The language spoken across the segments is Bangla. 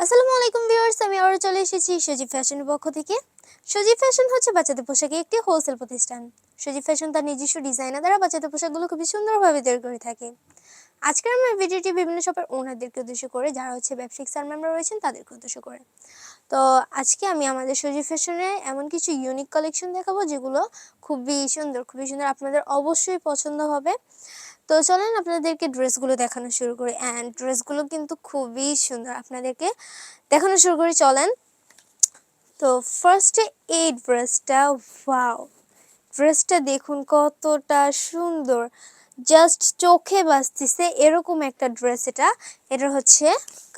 আসসালামু আলাইকুম ভিউয়ার্স, আমি আবারো চলে এসেছি সজীব ফ্যাশনের পক্ষ থেকে। সজীব ফ্যাশন হচ্ছে বাচ্চাদের পোশাকের একটি হোলসেল প্রতিষ্ঠান। সজীব ফ্যাশন তার নিজস্ব ডিজাইনার দ্বারা বাচ্চাদের পোশাকগুলো খুবই সুন্দরভাবে তৈরি করে থাকে। আজকের আমার ভিডিওটি বিভিন্ন শপের ওনারদেরকে উদ্দেশ্য করে, যারা হচ্ছে ব্যবসায়িক স্যার মেম্বার রয়েছেন তাদেরকে উদ্দেশ্য করে। তো আজকে আমি আমাদের সজীব ফ্যাশনে এমন কিছু ইউনিক কালেকশন দেখাবো যেগুলো খুবই সুন্দর, আপনাদের অবশ্যই পছন্দ হবে। তো চলেন আপনাদেরকে ড্রেসগুলো দেখানো শুরু করি। অ্যান্ড ড্রেসগুলো কিন্তু খুবই সুন্দর, আপনাদেরকে দেখানো শুরু করি চলেন। তো ফার্স্টে এই ড্রেসটা, ওয়াও, ড্রেসটা দেখুন কতটা সুন্দর, জাস্ট চোখে বাজতেছে এরকম একটা ড্রেস। এটা হচ্ছে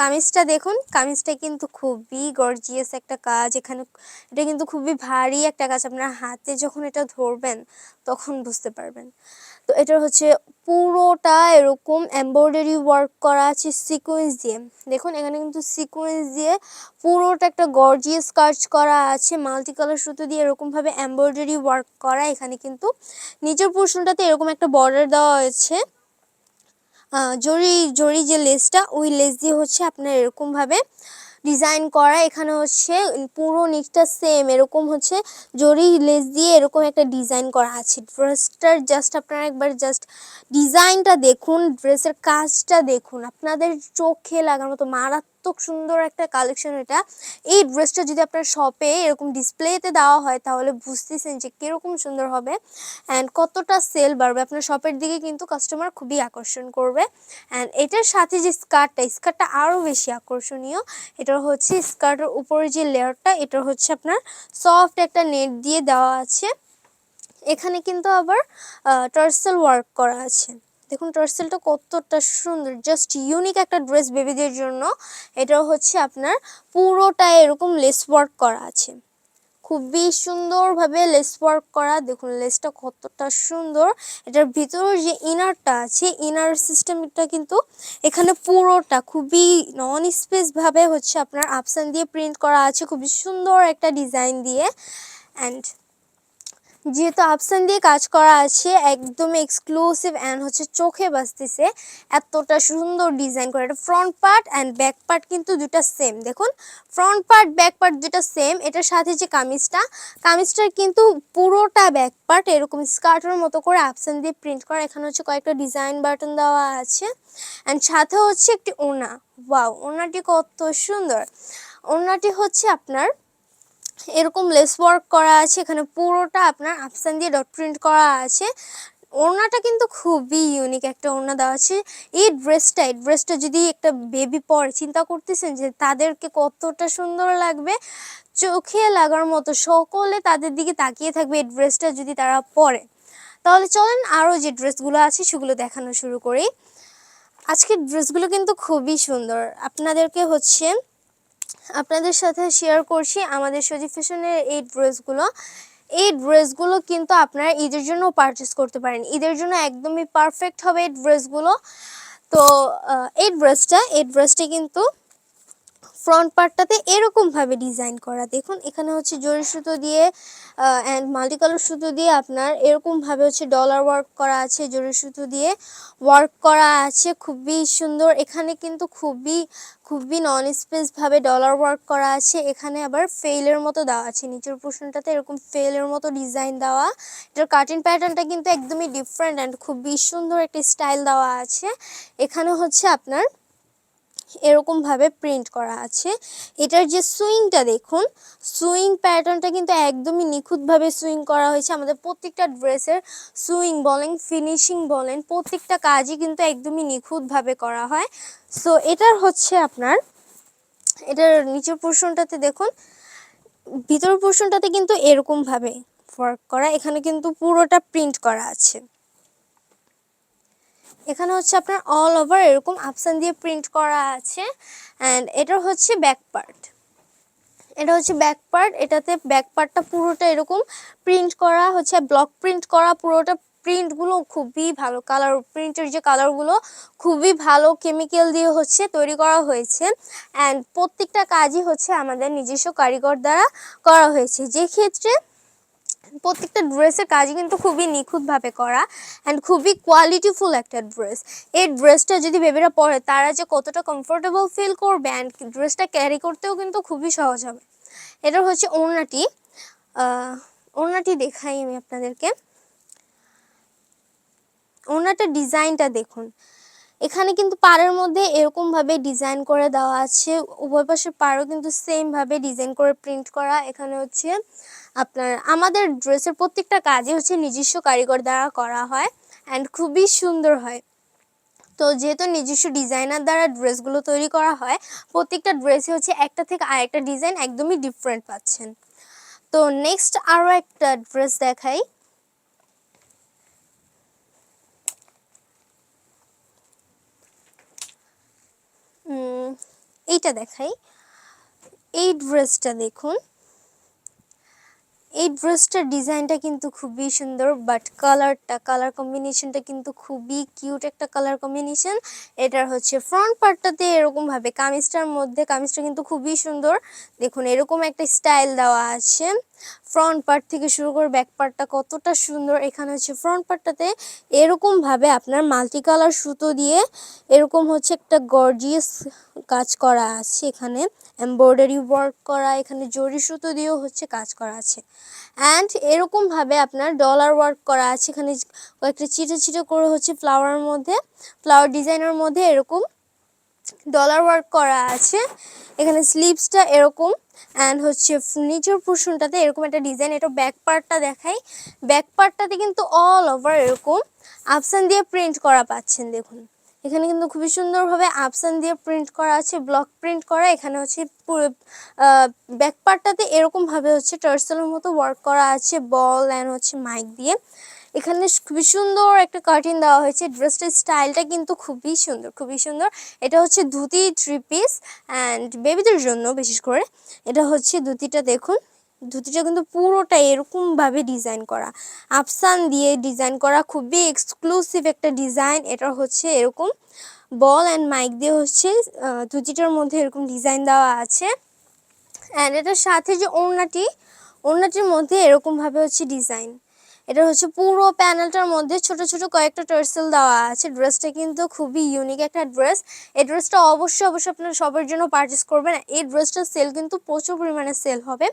কামিজটা, দেখুন কামিজটা কিন্তু খুবই গর্জিয়াস একটা কাজ। এটা কিন্তু খুবই ভারী একটা কাজ, আপনার হাতে যখন এটা ধরবেন তখন বুঝতে পারবেন। তো এটা হচ্ছে পুরোটা এরকম এমব্রয়ডারি ওয়ার্ক করা আছে সিকোয়েন্স দিয়ে। দেখুন এখানে কিন্তু সিকোয়েন্স দিয়ে পুরোটা একটা গর্জিয়াস কাজ করা আছে, মাল্টি কালার সুতো দিয়ে এরকম ভাবে এমব্রয়ডারি ওয়ার্ক করা। এখানে কিন্তু নিচের পোর্শনটাতে এরকম একটা বর্ডার দেওয়া হয়েছে, জরি যে লেসটা, ওই লেস দিয়ে হচ্ছে আপনার এরকম ভাবে ডিজাইন করা। এখানে হচ্ছে পুরো নিচটা সেম এরকম হচ্ছে জরি লেস দিয়ে এরকম একটা ডিজাইন করা আছে। ড্রেসটার জাস্ট আপনারা একবার জাস্ট ডিজাইনটা দেখুন, ড্রেসের কাজটা দেখুন, আপনাদের চোখে লাগার মতো মারাত্মক সুন্দর একটা কালেকশন এটা। এই ড্রেসটা যদি আপনার শপে এরকম ডিসপ্লেতে দেওয়া হয় তাহলে বুঝতেছেন যে কীরকম সুন্দর হবে অ্যান্ড কতটা সেল বাড়বে। আপনার শপের দিকে কিন্তু কাস্টমার খুবই আকর্ষণ করবে। অ্যান্ড এটার সাথে যে স্কার্টটা আরও বেশি আকর্ষণীয়। এটা হচ্ছে স্কার্টের উপরে যে লেয়ারটা, এটা হচ্ছে আপনার সফট একটা নেট দিয়ে দেওয়া আছে। এখানে কিন্তু আবার টার্সেল ওয়ার্ক করা আছে। দেখুন টার্সেলটা কতটা সুন্দর, জাস্ট ইউনিক একটা ড্রেস বেবিদের জন্য। এটাও হচ্ছে আপনার পুরোটা এরকম লেস ওয়ার্ক করা আছে, খুবই সুন্দরভাবে লেস ওয়ার্ক করা। দেখুন লেসটা কতটা সুন্দর। এটার ভিতর যে ইনারটা আছে, ইনার সিস্টেমটা কিন্তু এখানে পুরোটা খুবই নন স্পেস ভাবে হচ্ছে আপনার আপসান দিয়ে প্রিন্ট করা আছে, খুবই সুন্দর একটা ডিজাইন দিয়ে। অ্যান্ড যেহেতু আপসান দিয়ে কাজ করা আছে, একদম এক্সক্লুসিভ অ্যান্ড হচ্ছে চোখে বাজতেছে এতটা সুন্দর ডিজাইন করে। এটা front part and back part কিন্তু দুটা সেম। দেখুন ফ্রন্ট পার্ট ব্যাক পার্ট দুটা সেম। এটার সাথে যে কামিজটার কিন্তু পুরোটা ব্যাক পার্ট এরকম স্কার্টের মতো করে আপসান দিয়ে প্রিন্ট করা। এখানে হচ্ছে কয়েকটা ডিজাইন বাটন দেওয়া আছে অ্যান্ড সাথে হচ্ছে একটি ওড়না। ওয়াও, ওড়নাটি কত সুন্দর। ওড়নাটি হচ্ছে আপনার এরকম লেস ওয়ার্ক করা আছে, এখানে পুরোটা আপনার আপসান দিয়ে ডট প্রিন্ট করা আছে। ওড়নাটা কিন্তু খুবই ইউনিক একটা ওড়না দেওয়া আছে। এই ড্রেসটা যদি একটা বেবি পরে, চিন্তা করতেছেন যে তাদেরকে কতটা সুন্দর লাগবে, চোখে লাগার মতো, সকলে তাদের দিকে তাকিয়ে থাকবে এই ড্রেসটা যদি তারা পরে। তাহলে চলেন আরও যে ড্রেসগুলো আছে সেগুলো দেখানো শুরু করি। আজকের ড্রেসগুলো কিন্তু খুবই সুন্দর, আপনাদের সাথে শেয়ার করছি আমাদের সজীব ফ্যাশনের এই ড্রেসগুলো কিন্তু আপনারা ঈদের জন্য পারচেস করতে পারেন। ঈদের জন্য একদমই পারফেক্ট হবে এই ড্রেসগুলো। তো এই ড্রেসটা কিন্তু ফ্রন্ট পার্টটাতে এরকম ভাবে ডিজাইন করা। দেখুন এখানে হচ্ছে জরি সুতো দিয়ে অ্যান্ড মাল্টি কালার সুতো দিয়ে আপনার এরকম ভাবে হচ্ছে ডলার ওয়ার্ক করা আছে, জরি সুতো দিয়ে ওয়ার্ক করা আছে, খুবই সুন্দর। এখানে কিন্তু খুবই নন স্পেস ভাবে ডলার ওয়ার্ক করা আছে। এখানে আবার ফেইলের মতো দেওয়া আছে, নিচের পোর্শনটাতে এরকম ফেইলের মতো ডিজাইন দেওয়া। এটার কাটিং প্যাটার্নটা কিন্তু একদমই ডিফারেন্ট অ্যান্ড খুবই সুন্দর একটি স্টাইল দেওয়া আছে। এখানে হচ্ছে আপনার এরকম ভাবে প্রিন্ট করা আছে। এটার যে সুইংটা দেখুন, সুইং প্যাটার্নটা কিন্তু একদমই নিখুঁতভাবে সুইং করা হয়েছে। আমাদের প্রত্যেকটা ড্রেসের সুইং বলেন, ফিনিশিং বলেন, প্রত্যেকটা কাজই কিন্তু একদমই নিখুঁতভাবে করা হয়। সো এটার নিচের পোর্শনটাতে দেখুন, ভিতর পোর্শনটাতে কিন্তু এরকম ভাবে ওয়ার্ক করা। এখানে কিন্তু পুরোটা প্রিন্ট করা আছে। এখানে হচ্ছে আপনার অল ওভার এরকম আপসান দিয়ে প্রিন্ট করা আছে। অ্যান্ড এটা হচ্ছে ব্যাক পার্ট, এটাতে ব্যাক পার্টটা পুরোটা এরকম প্রিন্ট করা হচ্ছে, ব্লক প্রিন্ট করা। পুরোটা প্রিন্টগুলো খুবই ভালো, প্রিন্টের যে কালারগুলো খুবই ভালো, কেমিক্যাল দিয়ে হচ্ছে তৈরি করা হয়েছে। অ্যান্ড প্রত্যেকটা কাজই হচ্ছে আমাদের নিজস্ব কারিগর দ্বারা করা হয়েছে, যে ক্ষেত্রে প্রত্যেকটা ড্রেসের কাজই কিন্তু খুবই নিখুঁতভাবে করা অ্যান্ড খুবই কোয়ালিটিফুল একটা ড্রেস। এই ড্রেসটা যদি বেবিরা পরে তারা যে কতটা কমফোর্টেবল ফিল করবে অ্যান্ড ড্রেসটা ক্যারি করতেও কিন্তু খুবই সহজ হবে। এটা হচ্ছে ওড়নাটি। ওড়নাটি দেখাই আমি আপনাদেরকে। ওড়নাটার ডিজাইনটা দেখুন, এখানে কিন্তু পাড়ের মধ্যে এরকমভাবে ডিজাইন করে দেওয়া আছে, উভয় পাশের পাড়ও কিন্তু সেমভাবে ডিজাইন করে প্রিন্ট করা। এখানে হচ্ছে আপনার আমাদের ড্রেসের প্রত্যেকটা কাজই হচ্ছে নিজস্ব কারিগর দ্বারা করা হয় অ্যান্ড খুবই সুন্দর হয়। তো যেহেতু নিজস্ব ডিজাইনার দ্বারা ড্রেসগুলো তৈরি করা হয়, প্রত্যেকটা ড্রেসে হচ্ছে একটা থেকে আরেকটা ডিজাইন একদমই ডিফারেন্ট পাচ্ছেন। তো নেক্সট আরও একটা ড্রেস দেখাই। এইটা দেখাই। এই ড্রেসটা দেখুন, এই ড্রেসটার ডিজাইনটা কিন্তু খুবই সুন্দর, বাট কালার কম্বিনেশনটা কিন্তু খুবই কিউট একটা কালার কম্বিনেশন। এটার হচ্ছে ফ্রন্ট পার্টটাতে এরকমভাবে কামিজটা কিন্তু খুবই সুন্দর। দেখুন এরকম একটা স্টাইল দেওয়া আছে, ফ্রন্ট পার্ট থেকে শুরু করে ব্যাক পার্টটা কতটা সুন্দর। এখানে হচ্ছে ফ্রন্ট পার্টটাতে এরকমভাবে আপনার মাল্টি কালার সুতো দিয়ে এরকম হচ্ছে একটা গর্জিয়াস কাজ করা আছে, এখানে এমব্রয়ডারি ওয়ার্ক করা, এখানে জরি সুতো দিয়েও হচ্ছে কাজ করা আছে অ্যান্ড এরকমভাবে আপনার ডলার ওয়ার্ক করা আছে। এখানে কয়েকটা ছিটে করে হচ্ছে ফ্লাওয়ার ডিজাইনের মধ্যে এরকম ডলার ওয়ার্ক করা আছে। এখানে স্লিভসটা এরকম অ্যান্ড হচ্ছে নিচের পোর্শনটাতে এরকম একটা ডিজাইন। এটা ব্যাক পার্টটা দেখাই। ব্যাক পার্টটাতে কিন্তু অল ওভার এরকম আপসান দিয়ে প্রিন্ট করা পাচ্ছেন। দেখুন এখানে কিন্তু খুবই সুন্দরভাবে আপসান দিয়ে প্রিন্ট করা আছে, ব্লক প্রিন্ট করা। এখানে হচ্ছে পুরো ব্যাক পার্টটাতে এরকমভাবে হচ্ছে টার্সেলের মতো ওয়ার্ক করা আছে বল অ্যান্ড হচ্ছে মাইক দিয়ে। এখানে খুবই সুন্দর একটা কার্টিন দেওয়া হয়েছে। ড্রেসটার স্টাইলটা কিন্তু খুবই সুন্দর। এটা হচ্ছে ধুতি 3 পিস অ্যান্ড বেবিদের জন্য বিশেষ করে। এটা হচ্ছে ধুতিটা দেখুন, ধুতিটা কিন্তু পুরোটা এরকমভাবে ডিজাইন করা, আফসান দিয়ে ডিজাইন করা, খুবই এক্সক্লুসিভ একটা ডিজাইন। এটা হচ্ছে এরকম বল অ্যান্ড মাইক দিয়ে হচ্ছে ধুতিটার মধ্যে এরকম ডিজাইন দেওয়া আছে অ্যান্ড এটার সাথে যে ওড়নাটির মধ্যে এরকমভাবে হচ্ছে ডিজাইন। এটা হচ্ছে পুরো প্যানেলটার মধ্যে ছোট কয়েকটা টার্সেল দেওয়া আছে। ড্রেসটা কিন্তু খুবই ইউনিক একটা ড্রেস। এই ড্রেসটা অবশ্যই আপনারা সবার জন্য পারচেস করবেন। এই ড্রেসটা সেল কিন্তু প্রচুর পরিমাণে সেল হবে।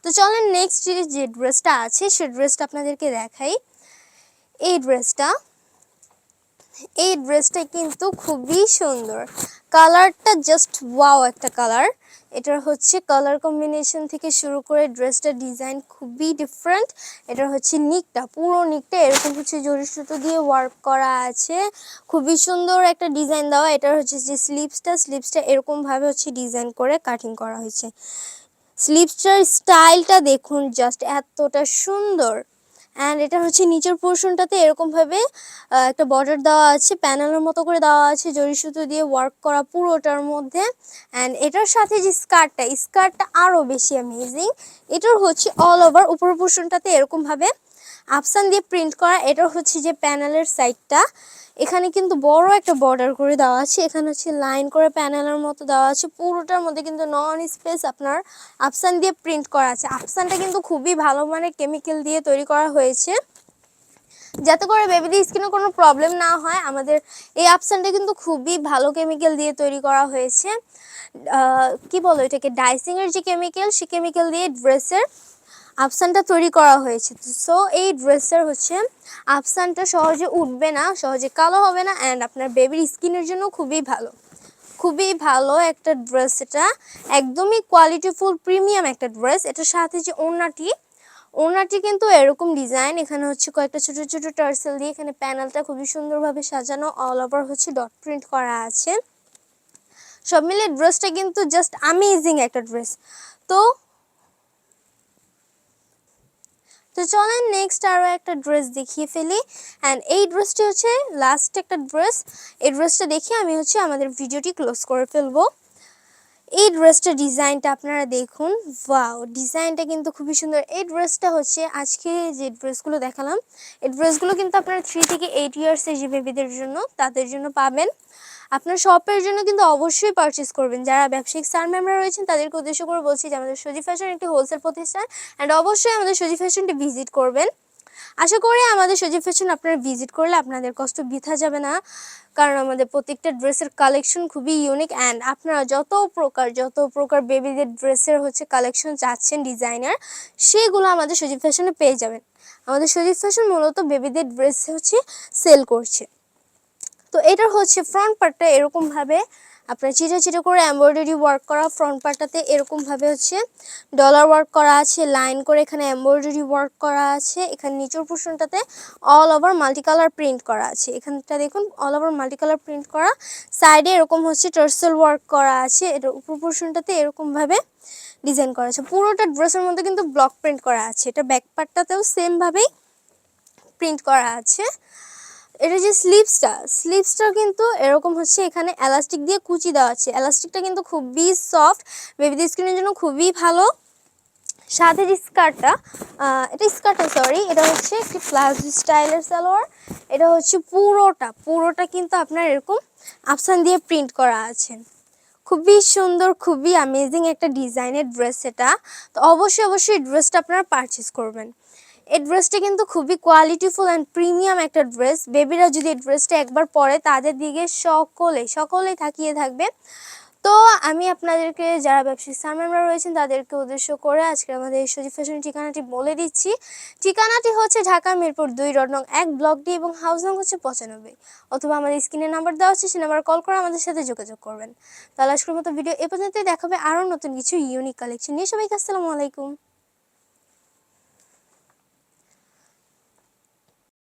তো চলেন নেক্সট যে ড্রেসটা আছে সেই ড্রেসটা আপনাদেরকে দেখাই। এই ড্রেসটা কিন্তু খুবই সুন্দর, কালারটা জাস্ট ওয়াও একটা কালার। এটার হচ্ছে কালার কম্বিনেশন থেকে শুরু করে ড্রেসটা ডিজাইন খুবই ডিফারেন্ট। এটা হচ্ছে পুরো নিকটা এরকম হচ্ছে জরি সুতো দিয়ে ওয়ার্ক করা আছে, খুবই সুন্দর একটা ডিজাইন দেওয়া। এটার হচ্ছে যে স্লিভসটা এরকমভাবে হচ্ছে ডিজাইন করে কাটিং করা হয়েছে। স্লিভসটার স্টাইলটা দেখুন, জাস্ট এতটা সুন্দর। অ্যান্ড এটা হচ্ছে নিচের পোর্শনটাতে এরকমভাবে একটা বর্ডার দেওয়া আছে, প্যানেলের মতো করে দেওয়া আছে, জরি সুতো দিয়ে ওয়ার্ক করা পুরোটার মধ্যে। অ্যান্ড এটার সাথে যে স্কার্টটা আরও বেশি অ্যামেজিং। এটার হচ্ছে অল ওভার উপরের পোর্শনটাতে এরকমভাবে আফসান দিয়ে প্রিন্ট করা। এটার হচ্ছে যে প্যানেলের সাইডটা, এখানে কিন্তু বড় একটা বর্ডার করে দেওয়া আছে, এখানে হচ্ছে লাইন করে প্যানেলের মতো দেওয়া আছে। পুরোটার মধ্যে কিন্তু নন স্পেস আপনার আফসান দিয়ে প্রিন্ট করা আছে। আফসানটা কিন্তু খুবই ভালো মানের কেমিক্যাল দিয়ে তৈরি করা হয়েছে, যাতে করে বেবিদের স্কিনে কোনো প্রবলেম না হয়। আমাদের এই আফসানটা কিন্তু খুবই ভালো কেমিক্যাল দিয়ে তৈরি করা হয়েছে। কি বলো এটাকে, ডাইসিংয়ের যে কেমিক্যাল, সেই কেমিক্যাল দিয়ে ড্রেসের আফসানটা তৈরি করা হয়েছে। সো এই ড্রেসের হচ্ছে আফসানটা সহজে উঠবে না, সহজে কালো হবে না অ্যান্ড আপনার বেবির স্কিনের জন্য খুবই ভালো একটা ড্রেস। এটা একদমই কোয়ালিটিফুল প্রিমিয়াম একটা ড্রেস। এটার সাথে যে ওড়নাটি কিন্তু এরকম ডিজাইন, এখানে হচ্ছে কয়েকটা ছোট টার্সেল দিয়ে এখানে প্যানেলটা খুবই সুন্দরভাবে সাজানো, অল ওভার হচ্ছে ডট প্রিন্ট করা আছে। সব মিলে ড্রেসটা কিন্তু জাস্ট অ্যামেজিং একটা ড্রেস। তো চলেন নেক্সট আরও একটা ড্রেস দেখিয়ে ফেলি। অ্যান্ড এই ড্রেসটি হচ্ছে লাস্ট একটা ড্রেস। এই ড্রেসটা দেখে আমি হচ্ছে আমাদের ভিডিওটি ক্লোজ করে ফেলবো। এই ড্রেসটা ডিজাইনটা আপনারা দেখুন, ওয়াও, ডিজাইনটা কিন্তু খুবই সুন্দর। এই ড্রেসটা হচ্ছে আজকে যে ড্রেসগুলো দেখালাম, এই ড্রেসগুলো কিন্তু আপনারা 3 থেকে 8 ইয়ার্সের যে বেবিদের জন্য তাদের জন্য পাবেন। আপনার শপের জন্য কিন্তু অবশ্যই পারচেজ করবেন। যারা ব্যবসায়িক স্টার মেম্বার রয়েছেন তাদেরকে উদ্দেশ্য করে বলছি যে আমাদের সজীব ফ্যাশন একটি হোলসেল প্রতিষ্ঠান অ্যান্ড অবশ্যই আমাদের সজীব ফ্যাশনটি ভিজিট করবেন। আশা করি আমাদের সজীব ফ্যাশন আপনারা ভিজিট করলে আপনাদের কষ্ট বৃথা যাবে না, কারণ আমাদের প্রত্যেকটা ড্রেসের কালেকশন খুবই ইউনিক অ্যান্ড আপনারা যত প্রকার বেবিদের ড্রেসের হচ্ছে কালেকশন চাচ্ছেন ডিজাইনার, সেগুলো আমাদের সজীব ফ্যাশনে পেয়ে যাবেন। আমাদের সজীব ফ্যাশন মূলত বেবিদের ড্রেস হচ্ছে সেল করছে। তো এটার হচ্ছে ফ্রন্ট পার্টটা এরকমভাবে আপনার চিটা করে এমব্রয়ডারি ওয়ার্ক করা, ফ্রন্ট পার্টটাতে এরকমভাবে হচ্ছে ডলার ওয়ার্ক করা আছে, লাইন করে এখানে এমব্রয়ডারি ওয়ার্ক করা আছে। এখানে নিচের পোর্শনটাতে all over multi colour print করা আছে। এখানটা দেখুন all over multi colour print করা, সাইডে এরকম হচ্ছে টার্সেল ওয়ার্ক করা আছে। এটার উপর পোর্শনটাতে এরকমভাবে ডিজাইন করা আছে। পুরোটা ড্রেসের মধ্যে কিন্তু ব্লক প্রিন্ট করা আছে। এটা ব্যাক পার্টটাতেও সেমভাবেই প্রিন্ট করা আছে। এটা যে স্লিভসটা কিন্তু এরকম হচ্ছে এখানে এলাস্টিক দিয়ে কুচি দেওয়া আছে। এলাস্টিকটা কিন্তু খুবই সফট, বেবিদের স্কিনের জন্য খুবই ভালো। সাথে যে স্কার্টটা, এটা হচ্ছে একটি প্লাজো স্টাইলের সালোয়ার। এটা হচ্ছে পুরোটা কিন্তু আপনার এরকম আফসান দিয়ে প্রিন্ট করা আছে। খুবই সুন্দর, খুবই অ্যামেজিং একটা ডিজাইনের ড্রেস এটা। তো অবশ্যই ড্রেসটা আপনারা পারচেস করবেন। এই ড্রেসটা কিন্তু খুবই কোয়ালিটিফুল অ্যান্ড প্রিমিয়াম একটা ড্রেস। বেবিরা যদি এই ড্রেসটা একবার পরে তাদের দিকে সকলেই তাকিয়ে থাকবে। তো আমি আপনাদেরকে যারা ব্যবসায়িক স্টার মেম্বার রয়েছেন তাদেরকে উদ্দেশ্য করে আজকে আমাদের এই সজীব ফ্যাশনের ঠিকানাটি বলে দিচ্ছি। ঠিকানাটি হচ্ছে ঢাকা মিরপুর 2 রোড নং 1 ব্লক ডি এবং হাউস নং হচ্ছে 95, অথবা আমাদের স্ক্রিনে নাম্বার দেওয়া হচ্ছে, সে নাম্বার কল করে আমাদের সাথে যোগাযোগ করবেন। তাহলে আজকের মতো ভিডিও এ পর্যন্তই, দেখাবে আরও নতুন কিছু ইউনিক কালেকশন নিয়ে। সবাইকে আসসালামু আলাইকুম।